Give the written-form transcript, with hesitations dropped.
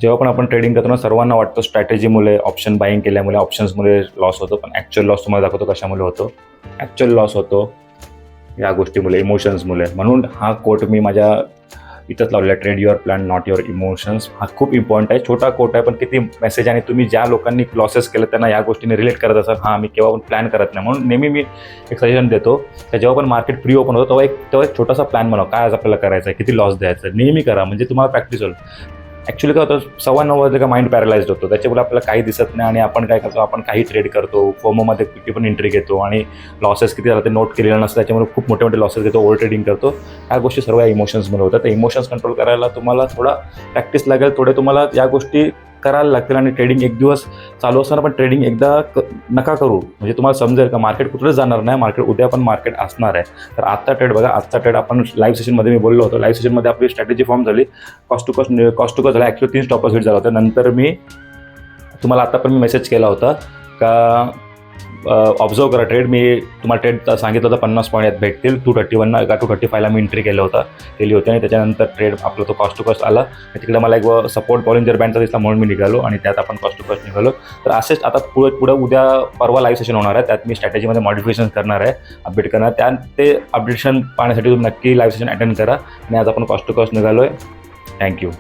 जेव्हा पण आपण ट्रेडिंग करतो ना, सर्वांना वाटतं स्ट्रॅटेजीमुळे, ऑप्शन बाईंग केल्यामुळे, ऑप्शन्समुळे लॉस होतो. पण ॲक्च्युअल लॉस तुम्हाला दाखवतो कशामुळे होतो. ॲक्च्युअल लॉस होतो या गोष्टीमुळे, इमोशन्समुळे. म्हणून हा कोट मी माझ्या इथंच लावलेला, trade your plan not your emotions. हा खूप इम्पॉर्टंट आहे. छोटा कोट आहे पण किती मेसेज. आणि तुम्ही ज्या लोकांनी लॉसेस केले त्यांना या गोष्टीने रिलेट करत असाल, हां मी केव्हा पण प्लॅन करत नाही. म्हणून नेहमी मी एक सजेशन देतो की जेव्हा पण मार्केट प्री ओपन होतं तेव्हा एक छोटासा प्लॅन बनवा. काय आज आपल्याला करायचं आहे, किती लॉस द्यायचा आहे, नेहमी करा. म्हणजे तुम्हाला प्रॅक्टिस होईल. ॲक्च्युली काय होतं, 9:15 वाजले का माइंड पॅरलाइज्ड होतो. त्याच्यामुळे आपल्याला काही दिसत नाही आणि आपण काय करतो, आपण काही ट्रेड करतो, फोमोमध्ये किती पण एंट्री घेतो आणि लॉसेस किती झाला ते नोट केलेलं नसतं. त्याच्यामुळे खूप मोठे मोठे लॉसेस घेतो, ओव्हर ट्रेडिंग करतो. ह्या गोष्टी सर्व या इमोशन्समुळे होतात. तर इमोशन्स कंट्रोल करायला तुम्हाला थोडा प्रॅक्टिस लागेल. थोडे तुम्हाला या गोष्टी करायला लागतील. आणि ट्रेडिंग एक दिवस चालू असताना पण ट्रेडिंग एकदा नका करू. म्हणजे तुम्हाला समजेल का मार्केट कुठेच जाणार नाही, मार्केट उद्या पण मार्केट असणार आहे. तर आजचा ट्रेड बघा, आजचा ट्रेड आपण लाईव्ह सेशनमध्ये मी बोललो होतो. लाईव्ह सेशनमध्ये आपली स्ट्रॅटेजी फॉर्म झाली. कॉस्ट टू कॉस्ट झाला. ॲक्च्युअली 3 स्टॉप लॉस हिट झाला होता. नंतर मी तुम्हाला आता पण मेसेज केला होता का ऑब्झर्व करा ट्रेड. मी तुम्हाला ट्रेड सांगितलं होतं 50 पॉईंट यात भेटतील. 231 का 235ला मी एंट्री केली होती. आणि त्याच्यानंतर ट्रेड आपला तो कॉस्ट टू कॉस्ट आला. तिकडे मला एक सपोर्ट बॉलिंजर बँडचा दिसला म्हणून मी निघालो आणि त्यात आपण कॉस्ट टू कॉस्ट निघालो. तर असेच आता पुढे उद्या परवा लाईव्ह सेशन होणार आहे. त्यात मी स्ट्रॅटेजीमध्ये मॉडिफिकेशन करणार आहे, अपडेट करणार. ते अपडेशन पाहण्यासाठी तुम्ही नक्की लाईव्ह सेशन अटेंड करा. आणि आज आपण कॉस्ट टू कॉस्ट निघालो आहे. थँक्यू.